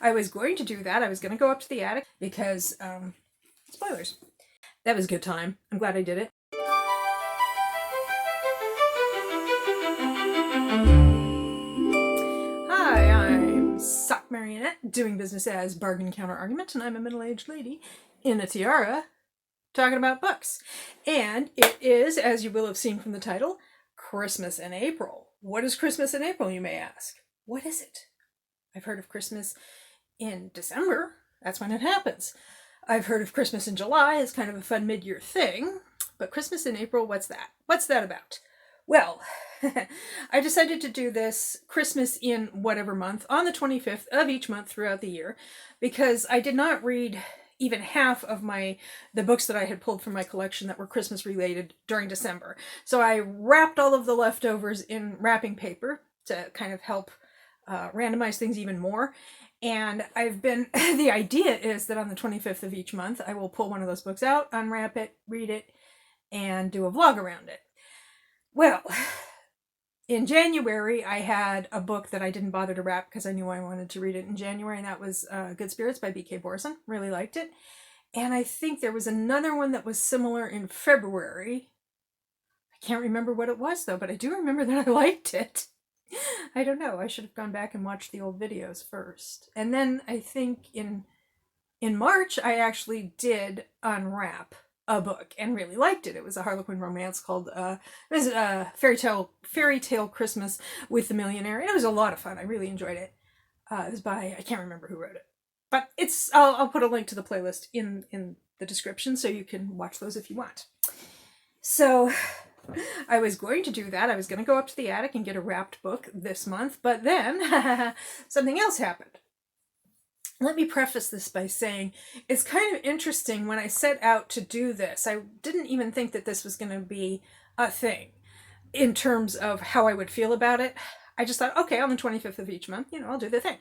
I was going to do that. I was going to go up to the attic because, spoilers. That was a good time. I'm glad I did it. Hi, I'm Sock Marionette, doing business as Bargain Counter Argument, and I'm a middle-aged lady in a tiara talking about books. And it is, as you will have seen from the title, Christmas in April. What is Christmas in April, you may ask? What is it? I've heard of Christmas in December. That's when it happens. I've heard of Christmas in July as kind of a fun mid-year thing. But Christmas in April, what's that? What's that about? Well, I decided to do this Christmas in whatever month on the 25th of each month throughout the year because I did not read even half of the books that I had pulled from my collection that were Christmas related during December. So I wrapped all of the leftovers in wrapping paper to kind of help randomize things even more. And the idea is that on the 25th of each month, I will pull one of those books out, unwrap it, read it, and do a vlog around it. Well, in January, I had a book that I didn't bother to wrap because I knew I wanted to read it in January, and that was Good Spirits by B.K. Borson. Really liked it. And I think there was another one that was similar in February. I can't remember what it was, though, but I do remember that I liked it. I don't know. I should have gone back and watched the old videos first. And then I think in March, I actually did unwrap a book and really liked it. It was a Harlequin romance called Fairy Tale Christmas with the Millionaire. And it was a lot of fun. I really enjoyed it. It was by, I can't remember who wrote it, but I'll put a link to the playlist in the description so you can watch those if you want. So I was going to do that. I was going to go up to the attic and get a wrapped book this month, but then something else happened. Let me preface this by saying it's kind of interesting. When I set out to do this, I didn't even think that this was going to be a thing in terms of how I would feel about it. I just thought, okay, on the 25th of each month, I'll do the thing.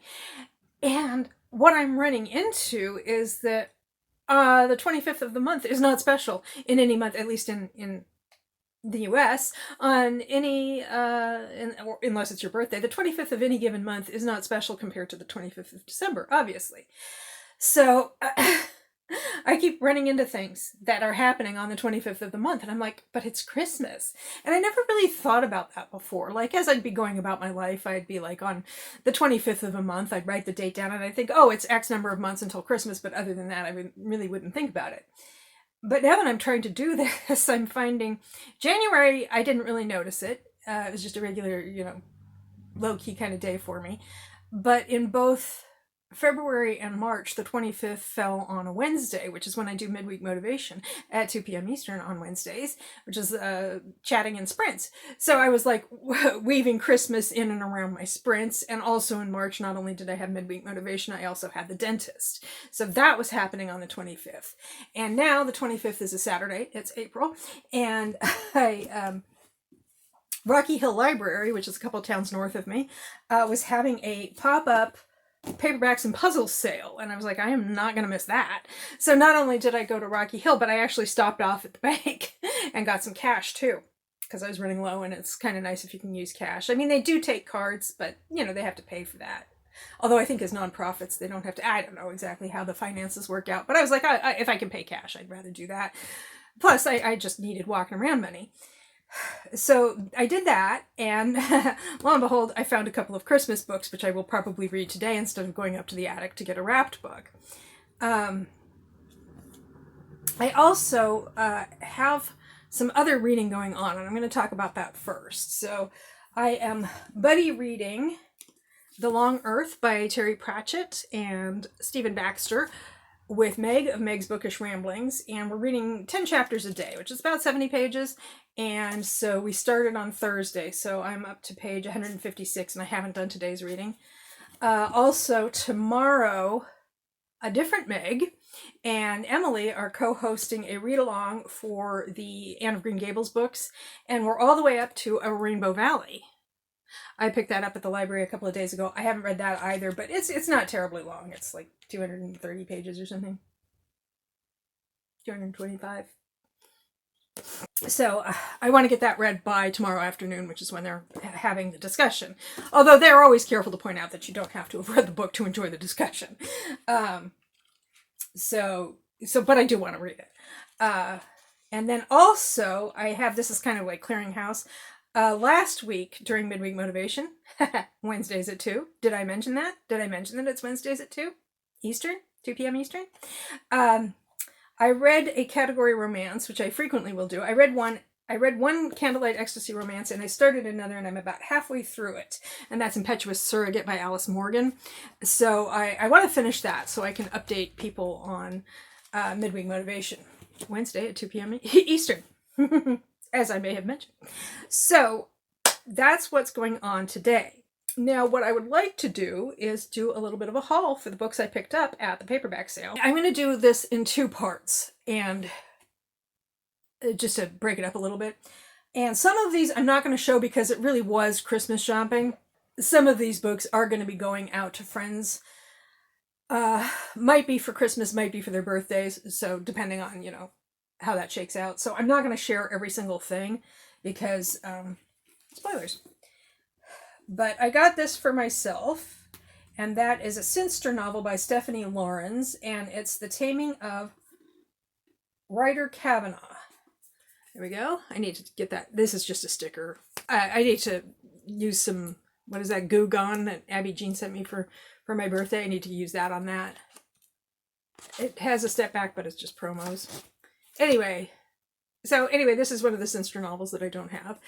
And what I'm running into is that the 25th of the month is not special in any month, at least in the US, on any, unless it's your birthday. The 25th of any given month is not special compared to the 25th of December, obviously. So I keep running into things that are happening on the 25th of the month, and I'm like, but it's Christmas. And I never really thought about that before. Like, as I'd be going about my life, I'd be like, on the 25th of a month, I'd write the date down, and I'd think, oh, it's X number of months until Christmas, but other than that, I really wouldn't think about it. But now that I'm trying to do this, I'm finding January, I didn't really notice it. It was just a regular, low-key kind of day for me. But in both February and March, the 25th fell on a Wednesday, which is when I do midweek motivation at 2 p.m. Eastern on Wednesdays, which is chatting in sprints. So I was like weaving Christmas in and around my sprints. And also in March, not only did I have midweek motivation, I also had the dentist. So that was happening on the 25th. And now the 25th is a Saturday. It's April. And Rocky Hill Library, which is a couple towns north of me, was having a pop-up paperbacks and puzzles sale, and I was like, I am not going to miss that. So not only did I go to Rocky Hill, but I actually stopped off at the bank and got some cash too, because I was running low, and it's kind of nice if you can use cash. I mean, they do take cards, but they have to pay for that. Although I think as nonprofits, they don't have to. I don't know exactly how the finances work out, but I was like, if I can pay cash, I'd rather do that. Plus, I just needed walking around money. So I did that, and lo and behold, I found a couple of Christmas books, which I will probably read today instead of going up to the attic to get a wrapped book. I also have some other reading going on, and I'm going to talk about that first. So I am buddy reading The Long Earth by Terry Pratchett and Stephen Baxter with Meg of Meg's Bookish Ramblings, and we're reading 10 chapters a day, which is about 70 pages, and so we started on Thursday, so I'm up to page 156, and I haven't done today's reading. Also, tomorrow, a different Meg and Emily are co-hosting a read-along for the Anne of Green Gables books, and we're all the way up to A Rainbow Valley. I picked that up at the library a couple of days ago. I haven't read that either, but it's not terribly long. It's like 230 pages or something. 225. So I want to get that read by tomorrow afternoon, which is when they're having the discussion. Although they're always careful to point out that you don't have to have read the book to enjoy the discussion. But I do want to read it. And then also, I have, this is kind of like clearinghouse. Last week during Midweek Motivation, Wednesdays at 2. Did I mention that? Did I mention that it's Wednesdays at 2 Eastern? 2 p.m. Eastern? I read a category romance, which I frequently will do. I read one Candlelight Ecstasy romance, and I started another, and I'm about halfway through it. And that's Impetuous Surrogate by Alice Morgan. So I want to finish that so I can update people on Midweek Motivation. Wednesday at 2 p.m. Eastern, as I may have mentioned. So that's what's going on today. Now, what I would like to do is do a little bit of a haul for the books I picked up at the paperback sale. I'm going to do this in 2 parts, and just to break it up a little bit. And some of these I'm not going to show because it really was Christmas shopping. Some of these books are going to be going out to friends. Might be for Christmas, might be for their birthdays. So depending on, how that shakes out. So I'm not going to share every single thing because, spoilers. But I got this for myself, and that is a Sinster novel by Stephanie Laurens, and it's The Taming of Ryder Kavanaugh. There we go. I need to get that. This is just a sticker. I need to use some, what is that, Goo Gone that Abby Jean sent me for my birthday. I need to use that on that. It has a step back, but it's just promos. Anyway, this is one of the Sinster novels that I don't have.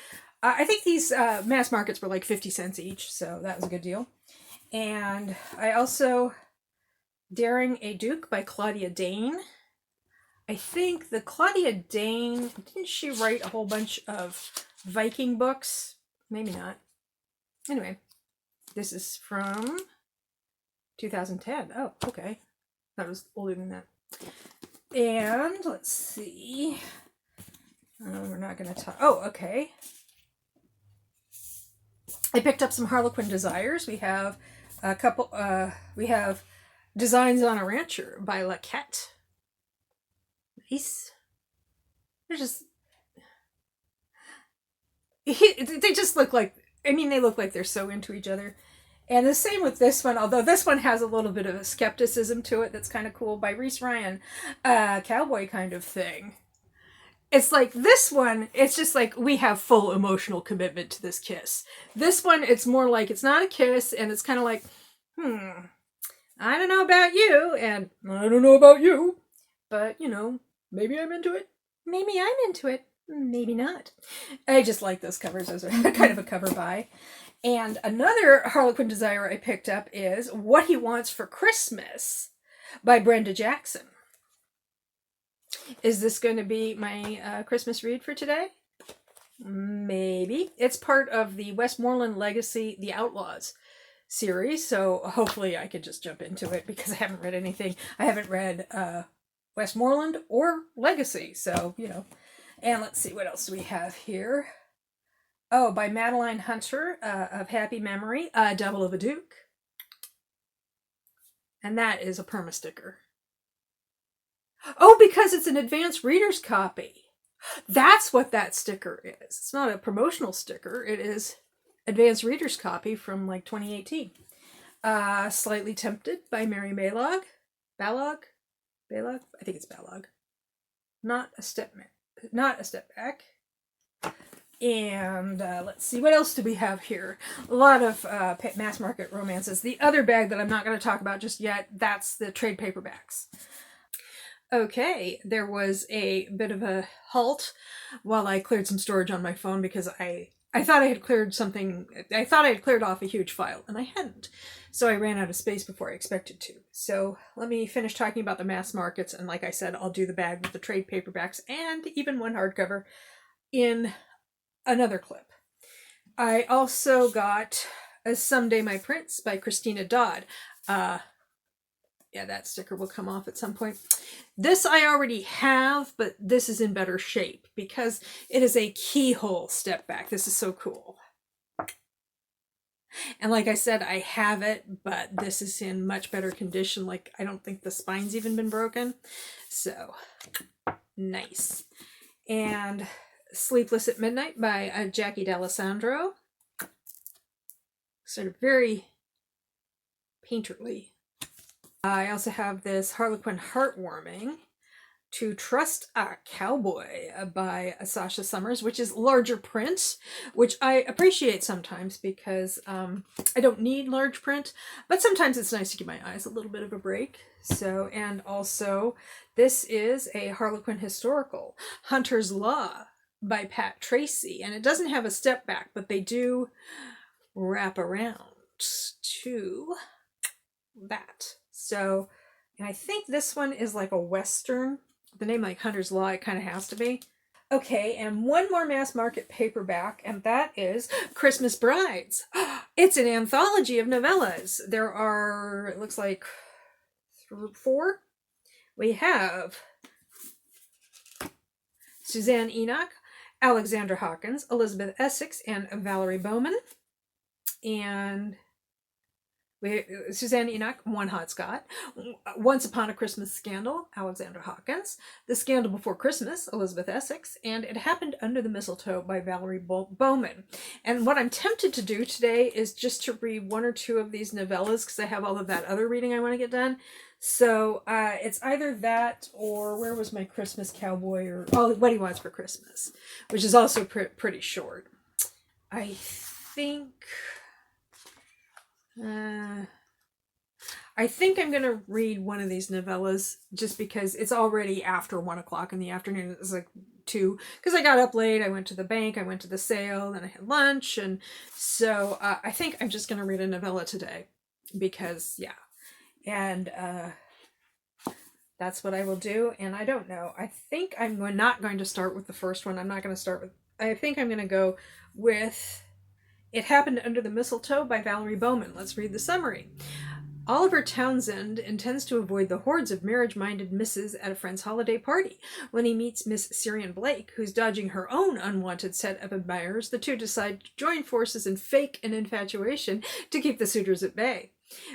I think these mass markets were like 50 cents each, so that was a good deal. And I also, Daring a Duke by Claudia Dane. I think the Claudia Dane, didn't she write a whole bunch of Viking books? Maybe not. Anyway, this is from 2010. Oh, okay. That was older than that. And let's see. We're not going to talk. Oh, okay. I picked up some Harlequin Desires. We have a couple. We have Designs on a Rancher by Laquette. Nice. They're just. They just look like. I mean, they look like they're so into each other. And the same with this one, although this one has a little bit of a skepticism to it that's kind of cool, by Reese Ryan. Cowboy kind of thing. It's like this one, it's just like we have full emotional commitment to this kiss. This one, it's more like it's not a kiss, and it's kind of like, I don't know about you, and I don't know about you, but, maybe I'm into it. Maybe I'm into it. Maybe not. I just like those covers. Those are kind of a cover buy. And another Harlequin Desire I picked up is What He Wants for Christmas by Brenda Jackson. Is this going to be my Christmas read for today? Maybe. It's part of the Westmoreland Legacy, The Outlaws series, so hopefully I could just jump into it because I haven't read anything. I haven't read Westmoreland or Legacy, so, And let's see, what else do we have here? Oh, by Madeline Hunter of Happy Memory, Devil of a Duke. And that is a perma sticker. Oh, because it's an advanced reader's copy. That's what that sticker is. It's not a promotional sticker. It is advanced reader's copy from like 2018. Slightly Tempted by Mary Balog. Balog? I think it's Balog. Not a step back. And let's see, what else do we have here? A lot of mass market romances. The other bag that I'm not going to talk about just yet, that's the trade paperbacks. Okay, there was a bit of a halt while I cleared some storage on my phone because I thought I had cleared something. I thought I had cleared off a huge file, and I hadn't. So I ran out of space before I expected to. So let me finish talking about the mass markets, and like I said, I'll do the bag with the trade paperbacks and even one hardcover in another clip. I also got Someday My Prince by Christina Dodd. Yeah, that sticker will come off at some point. This I already have, but this is in better shape because it is a keyhole step back. This is so cool. And like I said, I have it, but this is in much better condition. Like, I don't think the spine's even been broken. So, nice. and Sleepless at Midnight by Jackie D'Alessandro. Sort of very painterly. I also have this Harlequin Heartwarming, To Trust a Cowboy by Sasha Summers, which is larger print, which I appreciate sometimes because I don't need large print, but sometimes it's nice to give my eyes a little bit of a break. So, and also this is a Harlequin historical, Hunter's Law by Pat Tracy, and it doesn't have a step back, but they do wrap around to that. So, and I think this one is like a Western. The name like Hunter's Law, it kind of has to be. Okay, and one more mass market paperback, and that is Christmas Brides. It's an anthology of novellas. There are, it looks like 4. We have Suzanne Enoch, Alexandra Hawkins, Elizabeth Essex, and Valerie Bowman. And Suzanne Enoch, One Hot Scot, Once Upon a Christmas Scandal, Alexandra Hawkins, The Scandal Before Christmas, Elizabeth Essex, and It Happened Under the Mistletoe by Valerie Bowman. And what I'm tempted to do today is just to read 1 or 2 of these novellas because I have all of that other reading I want to get done. So it's either that or Where Was My Christmas Cowboy, or What He Wants for Christmas, which is also pretty short. I think I'm going to read one of these novellas just because it's already after 1 o'clock in the afternoon. It's like 2, because I got up late, I went to the bank, I went to the sale, then I had lunch, and so I think I'm just going to read a novella today because, yeah, and that's what I will do, and I don't know. I think I'm not going to start with the first one. I'm not going to start with, I think I'm going to go with It Happened Under the Mistletoe by Valerie Bowman. Let's read the summary. Oliver Townsend intends to avoid the hordes of marriage-minded misses at a friend's holiday party. When he meets Miss Syrian Blake, who's dodging her own unwanted set of admirers, the two decide to join forces and fake an infatuation to keep the suitors at bay.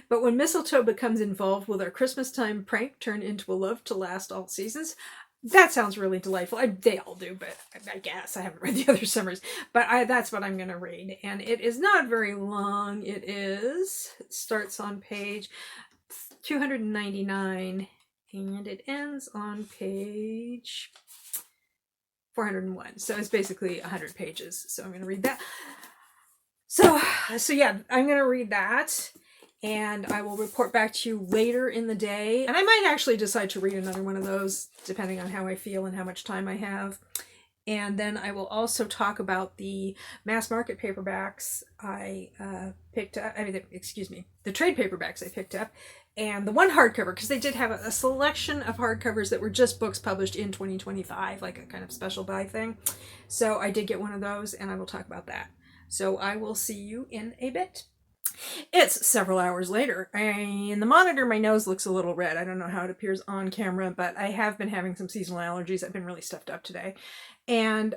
But when mistletoe becomes involved, will their Christmas time prank turn into a love to last all seasons? That sounds really delightful. They all do, but I guess I haven't read the other summaries. But that's what I'm going to read. And it is not very long. It starts on page 299 and it ends on page 401. So it's basically 100 pages. So I'm going to read that. So yeah, I'm going to read that. And I will report back to you later in the day. And I might actually decide to read another one of those, depending on how I feel and how much time I have. And then I will also talk about the mass market paperbacks I picked up. The trade paperbacks I picked up. And the one hardcover, because they did have a selection of hardcovers that were just books published in 2025, like a kind of special buy thing. So I did get one of those, and I will talk about that. So I will see you in a bit. It's several hours later. In the monitor, my nose looks a little red. I don't know how it appears on camera, but I have been having some seasonal allergies. I've been really stuffed up today. And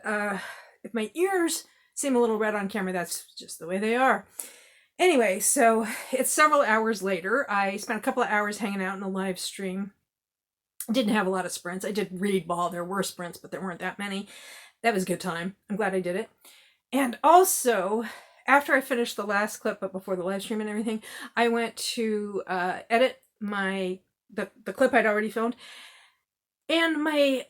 if my ears seem a little red on camera, that's just the way they are. Anyway, so it's several hours later. I spent a couple of hours hanging out in the live stream. Didn't have a lot of sprints. I did read ball. There were sprints, but there weren't that many. That was a good time. I'm glad I did it. And also, after I finished the last clip, but before the live stream and everything, I went to edit the clip I'd already filmed, and my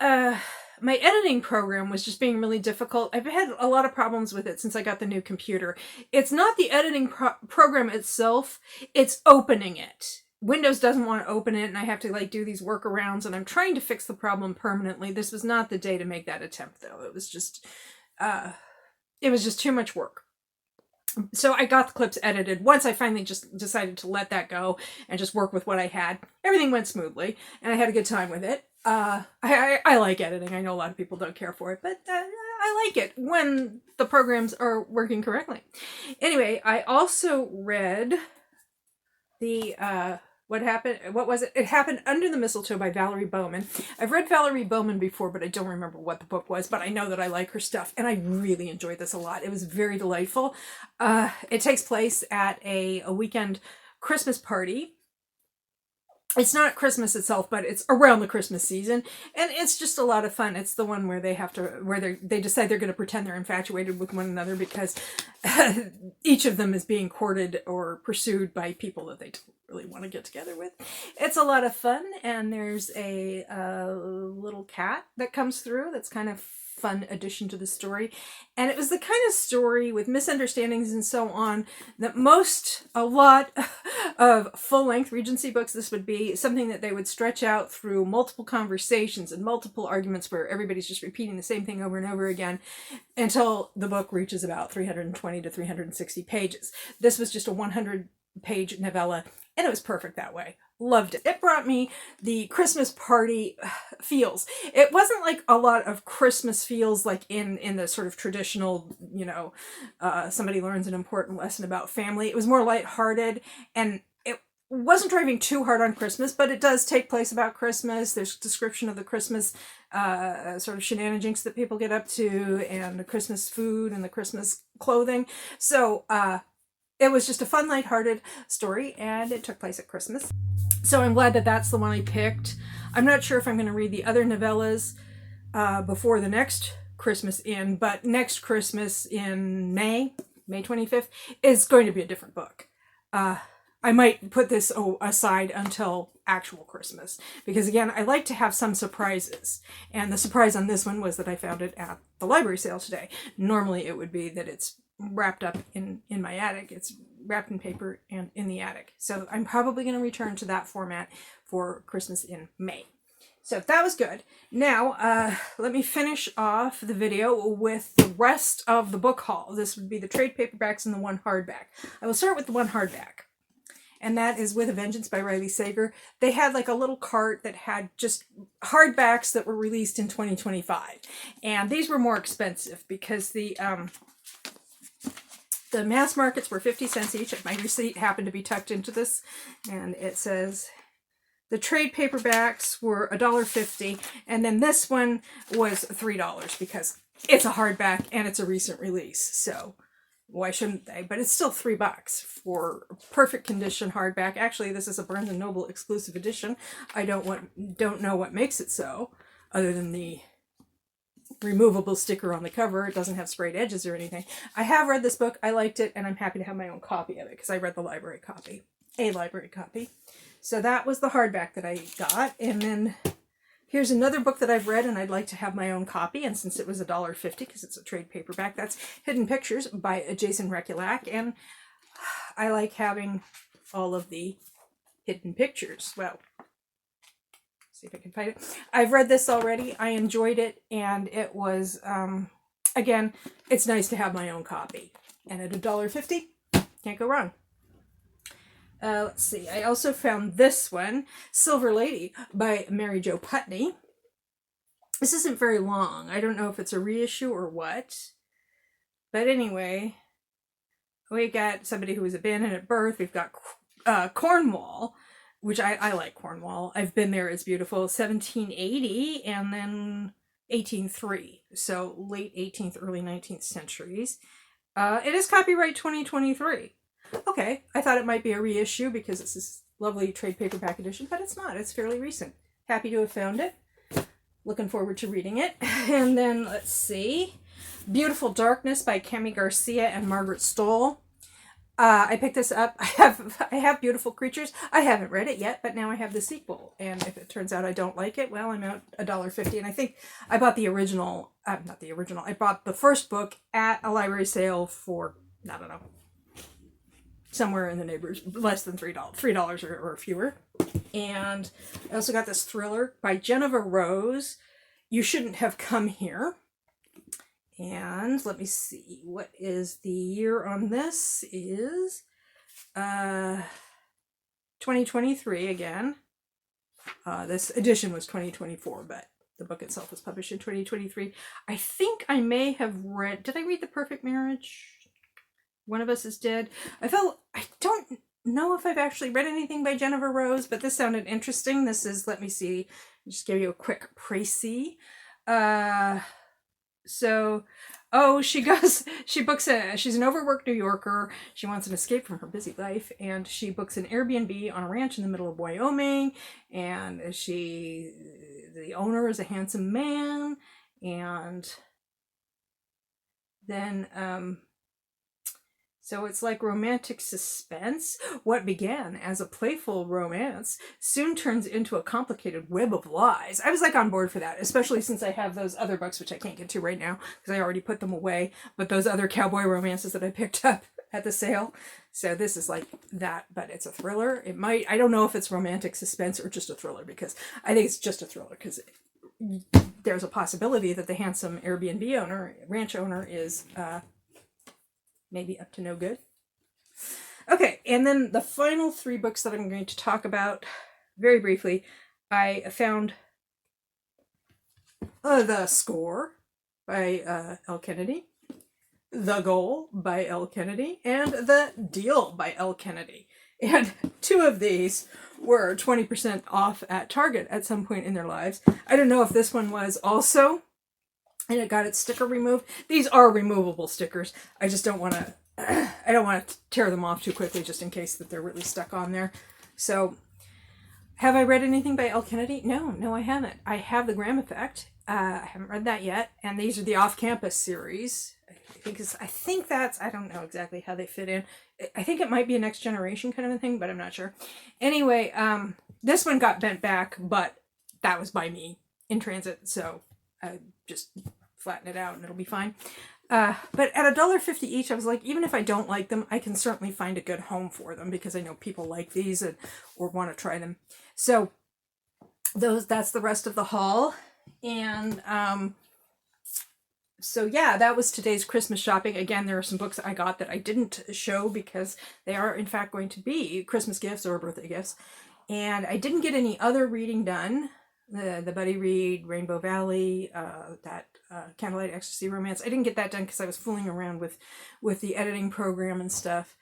editing program was just being really difficult. I've had a lot of problems with it since I got the new computer. It's not the editing program itself; it's opening it. Windows doesn't want to open it, and I have to do these workarounds, and I'm trying to fix the problem permanently. This was not the day to make that attempt, though. It was just too much work. So I got the clips edited. Once I finally just decided to let that go and just work with what I had, everything went smoothly, and I had a good time with it. I like editing. I know a lot of people don't care for it, but I like it when the programs are working correctly. Anyway, I also read the It Happened Under the Mistletoe by Valerie Bowman. I've read Valerie Bowman before, but I don't remember what the book was, but I know that I like her stuff, and I really enjoyed this a lot. It was very delightful. It takes place at a weekend Christmas party it's not Christmas itself, but it's around the Christmas season, and it's just a lot of fun. It's the one where they decide they're going to pretend they're infatuated with one another because each of them is being courted or pursued by people that they don't really want to get together with. It's a lot of fun, and there's a little cat that comes through that's kind of fun addition to the story. And it was the kind of story with misunderstandings and so on that a lot of full-length Regency books, this would be something that they would stretch out through multiple conversations and multiple arguments where everybody's just repeating the same thing over and over again until the book reaches about 320 to 360 pages. This was just a 100-page novella, and it was perfect that way. Loved it. It brought me the Christmas party feels. It wasn't like a lot of Christmas feels like in the sort of traditional, somebody learns an important lesson about family. It was more lighthearted, and it wasn't driving too hard on Christmas, but it does take place about Christmas. There's description of the Christmas sort of shenanigans that people get up to, and the Christmas food and the Christmas clothing. So it was just a fun, lighthearted story, and it took place at Christmas. So I'm glad that that's the one I picked. I'm not sure if I'm going to read the other novellas before the next Christmas Inn, but next Christmas in May 25th, is going to be a different book. I might put this aside until actual Christmas, because again, I like to have some surprises. And the surprise on this one was that I found it at the library sale today. Normally it would be that it's wrapped up in my attic. It's wrapped in paper and in the attic. So I'm probably going to return to that format for Christmas in May. So that was good. Now, let me finish off the video with the rest of the book haul. This would be the trade paperbacks and the one hardback. I will start with the one hardback, and that is With a Vengeance by Riley Sager. They had like a little cart that had just hardbacks that were released in 2025. And these were more expensive because the mass markets were 50 cents each. My receipt happened to be tucked into this, and it says the trade paperbacks were $1.50, and then this one was $3 because it's a hardback and it's a recent release. So why shouldn't they? But it's still $3 for perfect condition hardback. Actually, this is a Barnes & Noble exclusive edition. I don't know what makes it so, other than the removable sticker on the cover. It doesn't have sprayed edges or anything. I have read this book. I liked it, and I'm happy to have my own copy of it because I read the library copy. A library copy. So that was the hardback that I got. And then here's another book that I've read and I'd like to have my own copy. And since it was $1.50 because it's a trade paperback, that's Hidden Pictures by Jason Rekulak. And I like having all of the hidden pictures. Well, see if I can find it. I've read this already. I enjoyed it, and it was, again, it's nice to have my own copy. And at $1.50, can't go wrong. Let's see. I also found this one, Silver Lady by Mary Jo Putney. This isn't very long. I don't know if it's a reissue or what. But anyway, we got somebody who was abandoned at birth. We've got Cornwall, which I like Cornwall. I've been there. It's beautiful. 1780 and then 1803. So late 18th, early 19th centuries. It is copyright 2023. Okay, I thought it might be a reissue because it's this lovely trade paperback edition, but it's not. It's fairly recent. Happy to have found it. Looking forward to reading it. And then, let's see. Beautiful Darkness by Kami Garcia and Margaret Stoll. I picked this up. I have Beautiful Creatures. I haven't read it yet, but now I have the sequel. And if it turns out I don't like it, well, I'm out $1.50. And I think I bought the original, not the original, I bought the first book at a library sale for, I don't know, somewhere in the neighborhood, less than $3 or fewer. And I also got this thriller by Jennifer Rose, You Shouldn't Have Come Here. And let me see, what is the year on this? Is 2023 again. This edition was 2024, but the book itself was published in 2023. I think I may have read, did I read The Perfect Marriage? One of Us Is Dead. I don't know if I've actually read anything by Jennifer Rose, but this sounded interesting. This is, let me see, just give you a quick précis. Oh, she's an overworked New Yorker. She wants an escape from her busy life, and she books an Airbnb on a ranch in the middle of Wyoming. And the owner is a handsome man, and then so it's like romantic suspense. What began as a playful romance soon turns into a complicated web of lies. I was like on board for that, especially since I have those other books, which I can't get to right now because I already put them away, but those other cowboy romances that I picked up at the sale. So this is like that, but it's a thriller. I don't know if it's romantic suspense or just a thriller, because I think it's just a thriller, because there's a possibility that the handsome ranch owner is maybe up to no good. Okay, and then the final 3 books that I'm going to talk about very briefly, I found The Score by Elle Kennedy, The Goal by Elle Kennedy, and The Deal by Elle Kennedy. And 2 of these were 20% off at Target at some point in their lives. I don't know if this one was also, and it got its sticker removed. These are removable stickers. I just don't want to tear them off too quickly, just in case that they're really stuck on there. So, have I read anything by Elle Kennedy? No, I haven't. I have The Graham Effect. I haven't read that yet. And these are the Off-Campus series. I don't know exactly how they fit in. I think it might be a Next Generation kind of a thing, but I'm not sure. Anyway, this one got bent back, but that was by me in transit, so I just flatten it out and it'll be fine. But at $1.50 each, I was like, even if I don't like them, I can certainly find a good home for them, because I know people like these or want to try them. So that's the rest of the haul. And so yeah, that was today's Christmas shopping. Again, there are some books I got that I didn't show because they are in fact going to be Christmas gifts or birthday gifts. And I didn't get any other reading done. The Buddy Read, Rainbow Valley, that Candlelight Ecstasy Romance. I didn't get that done because I was fooling around with the editing program and stuff.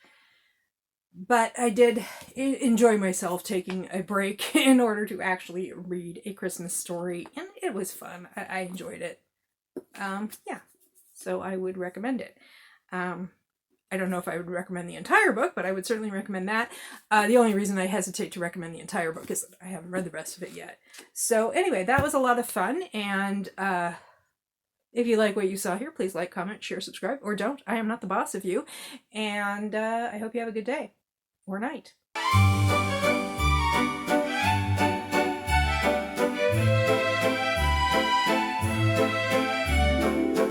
But I did enjoy myself taking a break in order to actually read a Christmas story, and it was fun. I enjoyed it. Yeah, so I would recommend it. I don't know if I would recommend the entire book, but I would certainly recommend that. The only reason I hesitate to recommend the entire book is that I haven't read the rest of it yet. So anyway, that was a lot of fun, and if you like what you saw here, please like, comment, share, subscribe, or don't. I am not the boss of you, and I hope you have a good day or night.